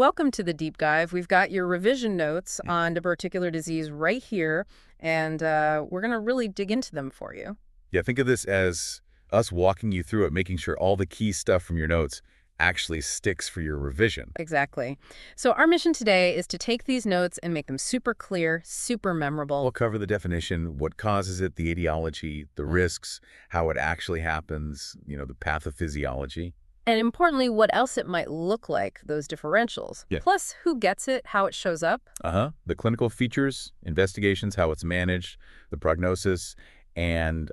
Welcome to the deep dive. We've got your revision notes on diverticular disease right here, and we're going to really dig into them for you. Yeah, think of this as us walking you through it, making sure all the key stuff from your notes actually sticks for your revision. Exactly. So our mission today is to take these notes and make them super clear, super memorable. We'll cover the definition, what causes it, the etiology, the risks, how it actually happens, the pathophysiology. And importantly, what else it might look like, those differentials. Yeah. Plus, who gets it, how it shows up. The clinical features, investigations, how it's managed, the prognosis, and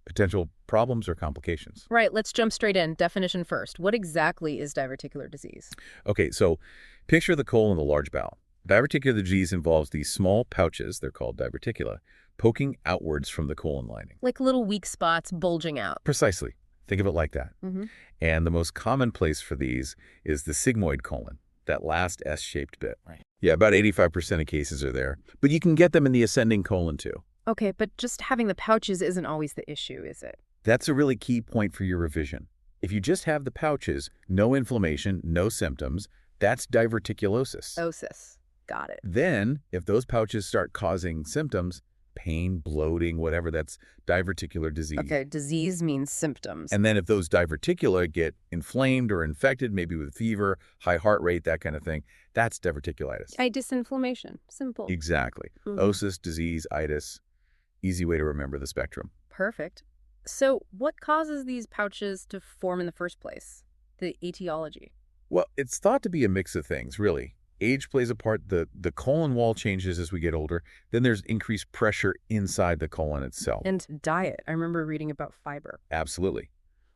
potential problems or complications. Right, let's jump straight in. Definition first. What exactly is diverticular disease? Okay, so picture the colon and the large bowel. Diverticular disease involves these small pouches, they're called diverticula, poking outwards from the colon lining. Like little weak spots bulging out. Precisely. Think of it like that. Mm-hmm. And the most common place for these is the sigmoid colon, that last S-shaped bit. Right. Yeah, about 85% of cases are there. But you can get them in the ascending colon too. Okay, but just having the pouches isn't always the issue, is it? That's a really key point for your revision. If you just have the pouches, no inflammation, no symptoms, that's diverticulosis. Osis. Got it. Then, if those pouches start causing symptoms, pain, bloating, whatever, that's diverticular disease. Okay, disease means symptoms. And then if those diverticula get inflamed or infected, maybe with fever, high heart rate, that kind of thing, that's diverticulitis. Itis inflammation. Simple. Exactly. Mhm. Osis, disease, itis. Easy way to remember the spectrum. Perfect. So what causes these pouches to form in the first place? The etiology. Well, it's thought to be a mix of things, really. Age plays a part. The colon wall changes as we get older. Then there's increased pressure inside the colon itself. And diet. I remember reading about fiber. Absolutely.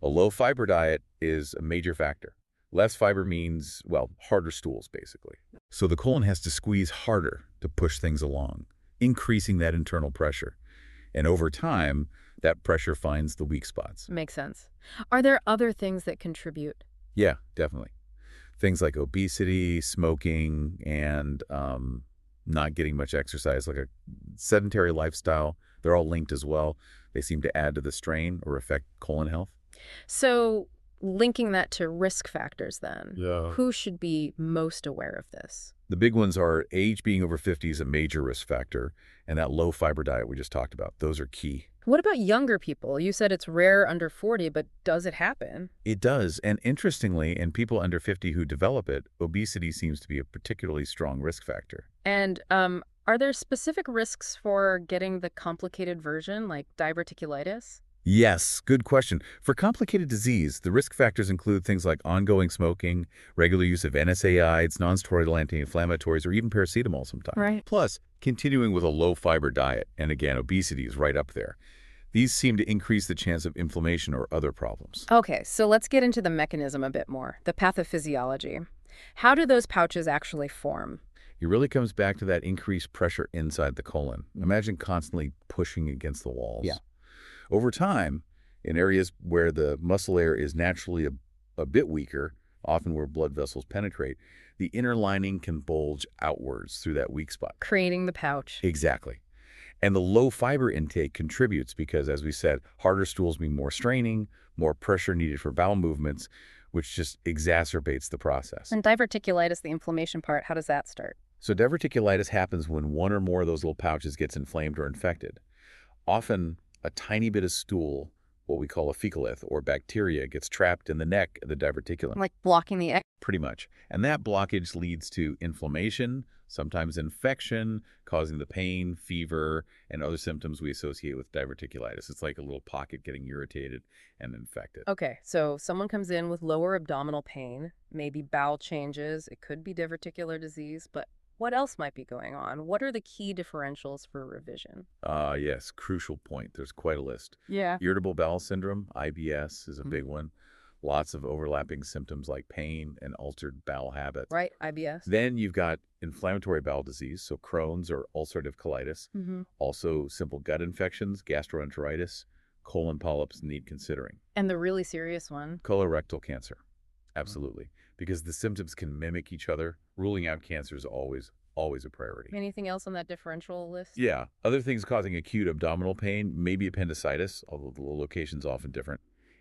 A low-fiber diet is a major factor. Less fiber means, well, harder stools, basically. So the colon has to squeeze harder to push things along, increasing that internal pressure. And over time, that pressure finds the weak spots. Makes sense. Are there other things that contribute? Yeah, definitely. Things like obesity, smoking, and not getting much exercise, like a sedentary lifestyle, they're all linked as well. They seem to add to the strain or affect colon health. So linking that to risk factors then. Yeah. Who should be most aware of this? The big ones are age being over 50 is a major risk factor, and that low-fiber diet we just talked about. Those are key. What about younger people? You said it's rare under 40, but does it happen? It does, and interestingly, in people under 50 who develop it, obesity seems to be a particularly strong risk factor. And are there specific risks for getting the complicated version, like diverticulitis? Yes, good question. For complicated disease, the risk factors include things like ongoing smoking, regular use of NSAIDs, nonsteroidal anti-inflammatories, or even paracetamol sometimes. Right. Plus, continuing with a low-fiber diet, and again, obesity is right up there. These seem to increase the chance of inflammation or other problems. Okay, so let's get into the mechanism a bit more, the pathophysiology. How do those pouches actually form? It really comes back to that increased pressure inside the colon. Imagine constantly pushing against the walls. Yeah. Over time, in areas where the muscle layer is naturally a bit weaker, often where blood vessels penetrate, the inner lining can bulge outwards through that weak spot. Creating the pouch. Exactly. And the low fiber intake contributes because, as we said, harder stools mean more straining, more pressure needed for bowel movements, which just exacerbates the process. And diverticulitis, the inflammation part, how does that start? So diverticulitis happens when one or more of those little pouches gets inflamed or infected. Often, a tiny bit of stool, what we call a fecalith, or bacteria, gets trapped in the neck of the diverticulum. Like blocking the Pretty much. And that blockage leads to inflammation, sometimes infection, causing the pain, fever, and other symptoms we associate with diverticulitis. It's like a little pocket getting irritated and infected. Okay, so someone comes in with lower abdominal pain, maybe bowel changes, it could be diverticular disease, but what else might be going on? What are the key differentials for revision? Yes, crucial point. There's quite a list. Yeah. Irritable bowel syndrome, IBS, is a big one. Lots of overlapping symptoms like pain and altered bowel habits. Right, IBS. Then you've got inflammatory bowel disease, so Crohn's or ulcerative colitis. Also simple gut infections, gastroenteritis, colon polyps need considering. And the really serious one? Colorectal cancer, absolutely. Because the symptoms can mimic each other, ruling out cancer is always a priority. Anything else on that differential list? Yeah, other things causing acute abdominal pain, maybe appendicitis, although the location's often different.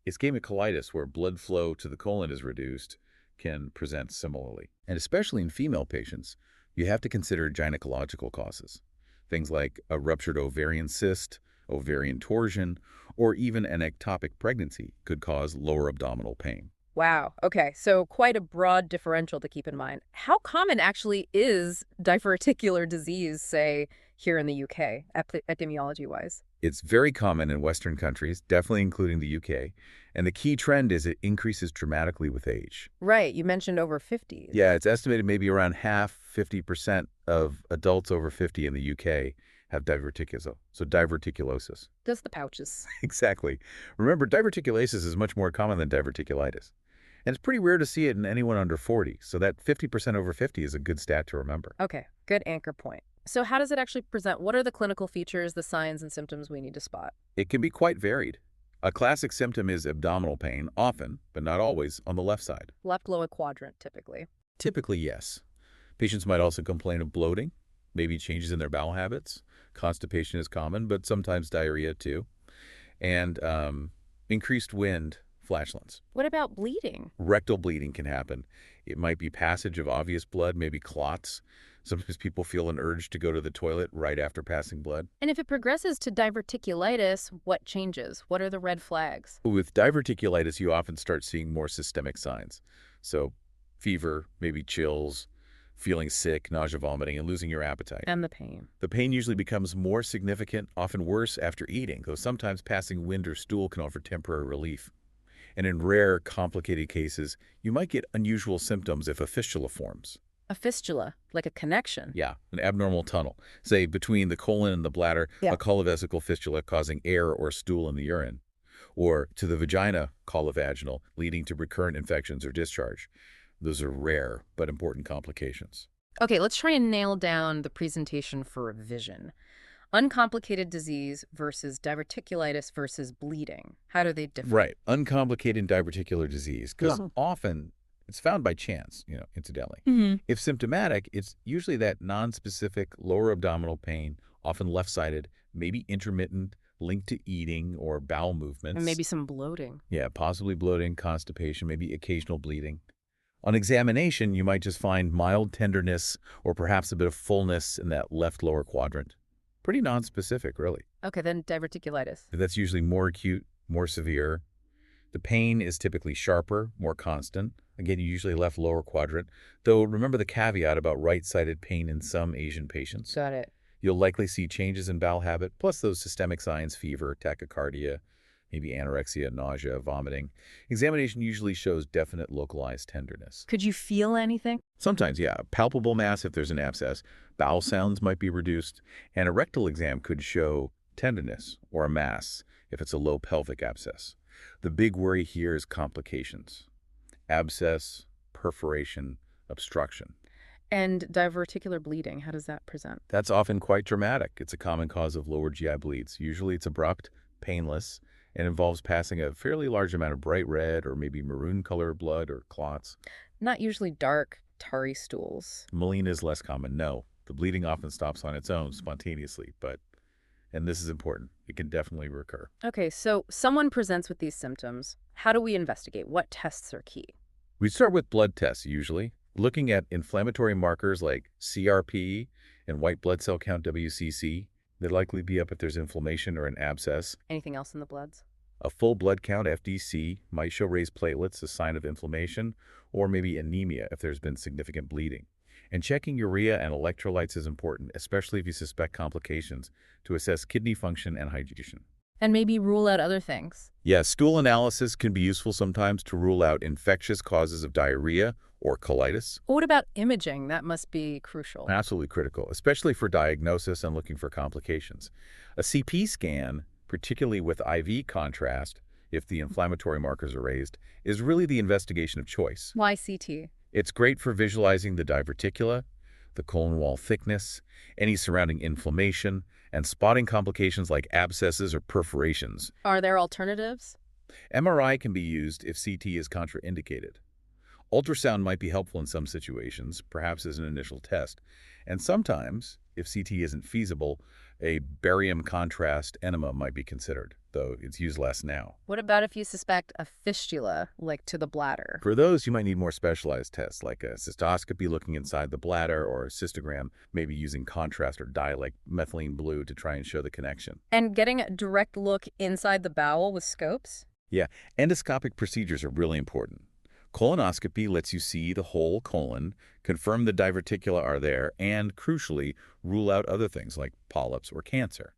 Ischemic colitis, where blood flow to the colon is reduced, can present similarly. And especially in female patients, you have to consider gynecological causes. Things like a ruptured ovarian cyst, ovarian torsion, or even an ectopic pregnancy could cause lower abdominal pain. Wow. Okay. So quite a broad differential to keep in mind. How common actually is diverticular disease, say, here in the UK, epidemiology-wise? It's very common in Western countries, definitely including the UK, and the key trend is it increases dramatically with age. Right. You mentioned over 50s. Yeah, it's estimated maybe around half, 50% of adults over 50 in the UK have diverticulosis, so diverticulosis. Just the pouches. Exactly. Remember, diverticulosis is much more common than diverticulitis. And it's pretty rare to see it in anyone under 40, so that 50% over 50 is a good stat to remember. Okay. Good anchor point. So how does it actually present? What are the clinical features, the signs and symptoms we need to spot? It can be quite varied. A classic symptom is abdominal pain, often, but not always, on the left side. Left lower quadrant, typically. Typically, yes. Patients might also complain of bloating, maybe changes in their bowel habits. Constipation is common, but sometimes diarrhea too. And increased wind, flatulence. What about bleeding? Rectal bleeding can happen. It might be passage of obvious blood, maybe clots. Sometimes people feel an urge to go to the toilet right after passing blood. And if it progresses to diverticulitis, what changes? What are the red flags? With diverticulitis, you often start seeing more systemic signs. So fever, maybe chills, feeling sick, nausea, vomiting, and losing your appetite. And the pain. The pain usually becomes more significant, often worse after eating, though sometimes passing wind or stool can offer temporary relief. And in rare, complicated cases, you might get unusual symptoms if a fistula forms. A fistula, like a connection. Yeah, an abnormal tunnel, say between the colon and the bladder, Yeah. a colovesical fistula causing air or stool in the urine, or to the vagina, colovaginal, leading to recurrent infections or discharge. Those are rare but important complications. Okay, let's try and nail down the presentation for revision. Uncomplicated disease versus diverticulitis versus bleeding. How do they differ? Right, uncomplicated diverticular disease, because Yeah. often it's found by chance, incidentally. If symptomatic, it's usually that nonspecific lower abdominal pain, often left-sided, maybe intermittent, linked to eating or bowel movements. And maybe some bloating. Yeah, possibly bloating, constipation, maybe occasional bleeding. On examination, you might just find mild tenderness or perhaps a bit of fullness in that left lower quadrant. Pretty nonspecific, really. Okay, then diverticulitis. That's usually more acute, more severe. The pain is typically sharper, more constant. Again, usually left lower quadrant. Though remember the caveat about right-sided pain in some Asian patients. Got it. You'll likely see changes in bowel habit, plus those systemic signs, fever, tachycardia, maybe anorexia, nausea, vomiting. Examination usually shows definite localized tenderness. Could you feel anything? Sometimes, yeah, palpable mass if there's an abscess, bowel sounds might be reduced, and a rectal exam could show tenderness or a mass if it's a low pelvic abscess. The big worry here is complications. Abscess, perforation, obstruction. And diverticular bleeding, how does that present? That's often quite dramatic. It's a common cause of lower GI bleeds. Usually it's abrupt, painless, and involves passing a fairly large amount of bright red or maybe maroon color blood or clots. Not usually dark, tarry stools. Melena is less common, no. The bleeding often stops on its own spontaneously, and this is important, it can definitely recur. Okay, so someone presents with these symptoms. How do we investigate? What tests are key? We start with blood tests usually, looking at inflammatory markers like CRP and white blood cell count WCC. They'd likely be up if there's inflammation or an abscess. Anything else in the bloods? A full blood count, FDC, might show raised platelets, a sign of inflammation, or maybe anemia if there's been significant bleeding. And checking urea and electrolytes is important, especially if you suspect complications, to assess kidney function and hydration. And maybe rule out other things. Yes, stool analysis can be useful sometimes to rule out infectious causes of diarrhea or colitis. What about imaging? That must be crucial. Absolutely critical, especially for diagnosis and looking for complications. A CP scan, particularly with IV contrast, if the inflammatory markers are raised, is really the investigation of choice. Why CT? It's great for visualizing the diverticula, the colon wall thickness, any surrounding inflammation, and spotting complications like abscesses or perforations. Are there alternatives? MRI can be used if CT is contraindicated. Ultrasound might be helpful in some situations, perhaps as an initial test. And sometimes, if CT isn't feasible, a barium contrast enema might be considered. though it's used less now. What about if you suspect a fistula, like to the bladder? For those, you might need more specialized tests, like a cystoscopy looking inside the bladder or a cystogram, maybe using contrast or dye like methylene blue to try and show the connection. And getting a direct look inside the bowel with scopes? Yeah, endoscopic procedures are really important. Colonoscopy lets you see the whole colon, confirm the diverticula are there, and, crucially, rule out other things like polyps or cancer.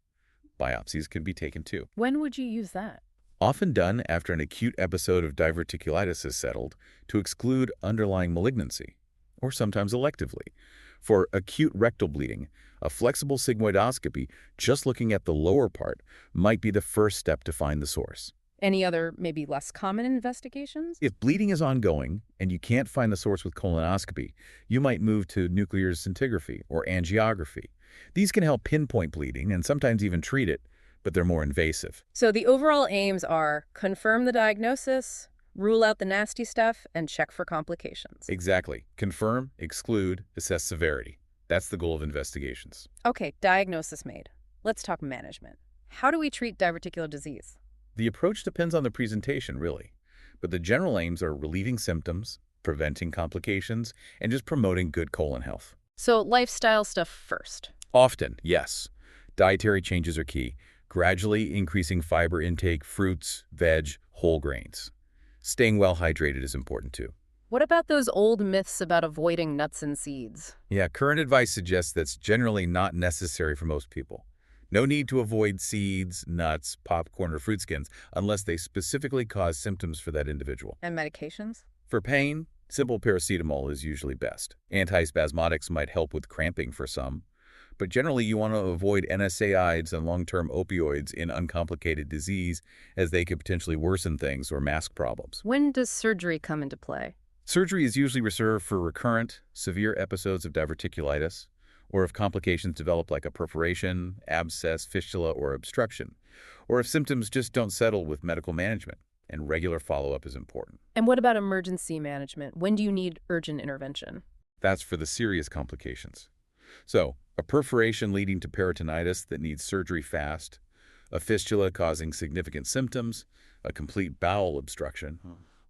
Biopsies can be taken too. When would you use that? Often done after an acute episode of diverticulitis has settled to exclude underlying malignancy, or sometimes electively. For acute rectal bleeding, a flexible sigmoidoscopy, just looking at the lower part, might be the first step to find the source. Any other, maybe less common investigations? If bleeding is ongoing and you can't find the source with colonoscopy, you might move to nuclear scintigraphy or angiography. These can help pinpoint bleeding and sometimes even treat it, but they're more invasive. So the overall aims are confirm the diagnosis, rule out the nasty stuff, and check for complications. Exactly. Confirm, exclude, assess severity. That's the goal of investigations. Okay, diagnosis made. Let's talk management. How do we treat diverticular disease? The approach depends on the presentation, really. But the general aims are relieving symptoms, preventing complications, and just promoting good colon health. So lifestyle stuff first. Often, yes. Dietary changes are key. Gradually increasing fiber intake, fruits, veg, whole grains. Staying well hydrated is important too. What about those old myths about avoiding nuts and seeds? Yeah, current advice suggests that's generally not necessary for most people. No need to avoid seeds, nuts, popcorn, or fruit skins unless they specifically cause symptoms for that individual. And medications? For pain, simple paracetamol is usually best. Antispasmodics might help with cramping for some, but generally you want to avoid NSAIDs and long-term opioids in uncomplicated disease as they could potentially worsen things or mask problems. When does surgery come into play? Surgery is usually reserved for recurrent, severe episodes of diverticulitis, or if complications develop like a perforation, abscess, fistula, or obstruction, or if symptoms just don't settle with medical management, and regular follow-up is important. And what about emergency management? When do you need urgent intervention? That's for the serious complications. So, a perforation leading to peritonitis that needs surgery fast, a fistula causing significant symptoms, a complete bowel obstruction,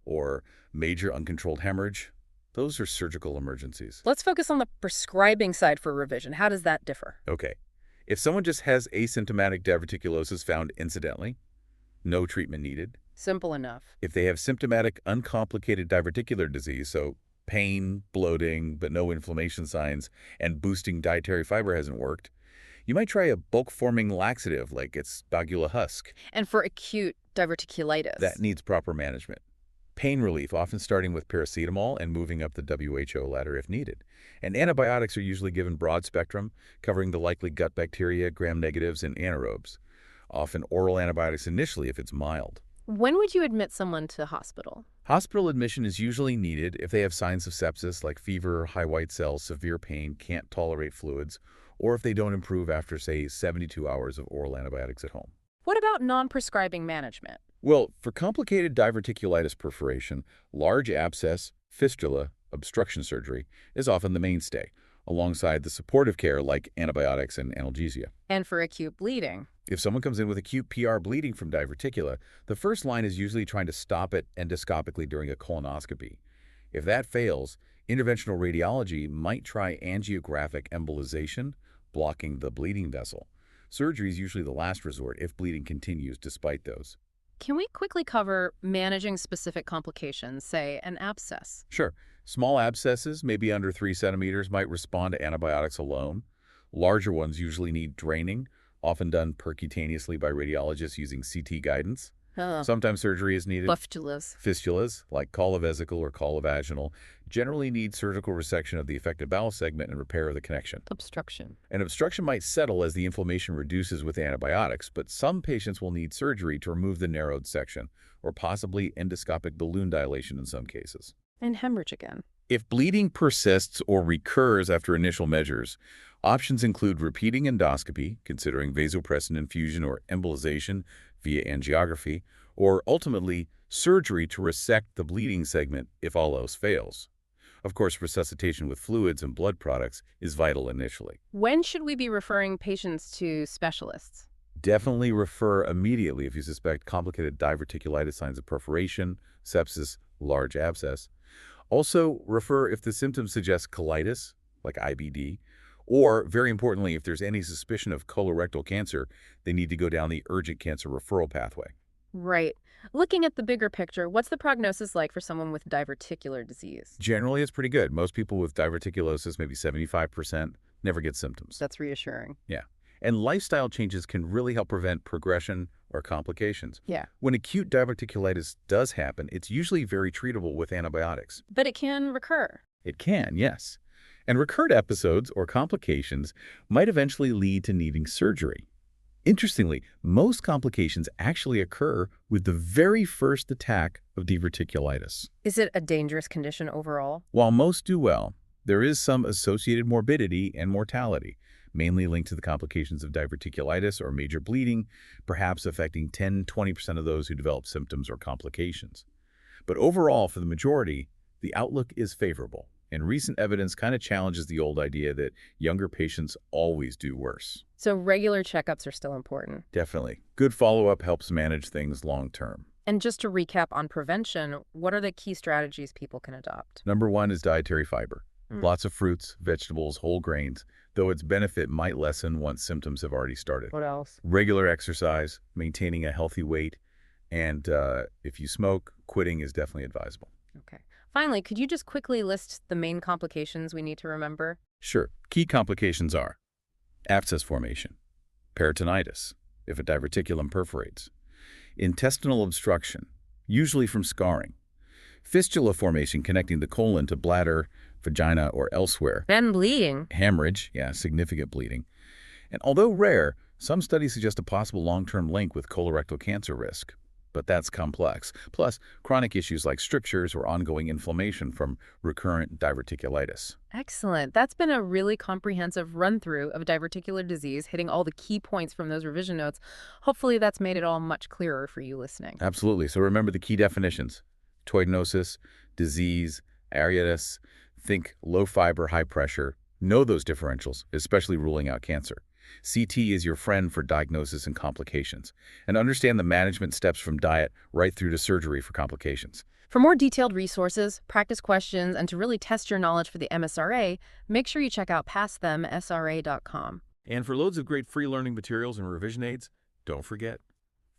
or major uncontrolled hemorrhage, those are surgical emergencies. Let's focus on the prescribing side for revision. How does that differ? Okay. If someone just has asymptomatic diverticulosis found incidentally, no treatment needed. Simple enough. If they have symptomatic uncomplicated diverticular disease, so pain, bloating, but no inflammation signs, and boosting dietary fiber hasn't worked, you might try a bulk-forming laxative like its bagula husk. And for acute diverticulitis? That needs proper management. Pain relief, often starting with paracetamol and moving up the WHO ladder if needed. And antibiotics are usually given broad spectrum, covering the likely gut bacteria, gram-negatives, and anaerobes. Often oral antibiotics initially if it's mild. When would you admit someone to hospital? Hospital admission is usually needed if they have signs of sepsis like fever, high white cells, severe pain, can't tolerate fluids, or if they don't improve after, say, 72 hours of oral antibiotics at home. What about non-prescribing management? Well, for complicated diverticulitis perforation, large abscess, fistula, obstruction surgery is often the mainstay, alongside the supportive care like antibiotics and analgesia. And for acute bleeding? If someone comes in with acute PR bleeding from diverticula, the first line is usually trying to stop it endoscopically during a colonoscopy. If that fails, interventional radiology might try angiographic embolization, blocking the bleeding vessel. Surgery is usually the last resort if bleeding continues despite those. Can we quickly cover managing specific complications, say an abscess? Sure. Small abscesses, maybe under 3 centimeters, might respond to antibiotics alone. Larger ones usually need draining, often done percutaneously by radiologists using CT guidance. Sometimes surgery is needed. Fistulas. Fistulas, like colovesical or colovaginal, generally need surgical resection of the affected bowel segment and repair of the connection. Obstruction. An obstruction might settle as the inflammation reduces with antibiotics, but some patients will need surgery to remove the narrowed section, or possibly endoscopic balloon dilation in some cases. And hemorrhage again. If bleeding persists or recurs after initial measures, options include repeating endoscopy, considering vasopressin infusion or embolization via angiography, or ultimately surgery to resect the bleeding segment if all else fails. Of course, resuscitation with fluids and blood products is vital initially. When should we be referring patients to specialists? Definitely refer immediately if you suspect complicated diverticulitis, signs of perforation, sepsis, large abscess. Also, refer if the symptoms suggest colitis, like IBD, or, very importantly, if there's any suspicion of colorectal cancer, they need to go down the urgent cancer referral pathway. Right. Looking at the bigger picture, what's the prognosis like for someone with diverticular disease? Generally, it's pretty good. Most people with diverticulosis, maybe 75%, never get symptoms. That's reassuring. Yeah. And lifestyle changes can really help prevent progression or complications. Yeah. When acute diverticulitis does happen, it's usually very treatable with antibiotics. But it can recur. It can, yes. And recurrent episodes or complications might eventually lead to needing surgery. Interestingly, most complications actually occur with the very first attack of diverticulitis. Is it a dangerous condition overall? While most do well, there is some associated morbidity and mortality, mainly linked to the complications of diverticulitis or major bleeding, perhaps affecting 10–20% of those who develop symptoms or complications. But overall, for the majority, the outlook is favorable, and recent evidence kind of challenges the old idea that younger patients always do worse. So regular checkups are still important. Definitely. Good follow-up helps manage things long-term. And just to recap on prevention, what are the key strategies people can adopt? Number one is dietary fiber. Lots of fruits, vegetables, whole grains, though its benefit might lessen once symptoms have already started. What else? Regular exercise, maintaining a healthy weight, and if you smoke, quitting is definitely advisable. Okay. Finally, could you just quickly list the main complications we need to remember? Sure. Key complications are abscess formation, peritonitis, if a diverticulum perforates, intestinal obstruction, usually from scarring, fistula formation connecting the colon to bladder, vagina, or elsewhere, And bleeding. hemorrhage, significant bleeding. And although rare, some studies suggest a possible long-term link with colorectal cancer risk. But that's complex. Plus, chronic issues like strictures or ongoing inflammation from recurrent diverticulitis. Excellent. That's been a really comprehensive run-through of diverticular disease, hitting all the key points from those revision notes. Hopefully that's made it all much clearer for you listening. Absolutely. So remember the key definitions: toidnosis, disease, Itis. Think low fiber, high pressure. Know those differentials, especially ruling out cancer. CT is your friend for diagnosis and complications. And understand the management steps from diet right through to surgery for complications. For more detailed resources, practice questions, and to really test your knowledge for the MSRA, make sure you check out PassTheMSRA.com. And for loads of great free learning materials and revision aids, don't forget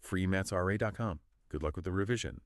freemsra.com. Good luck with the revision.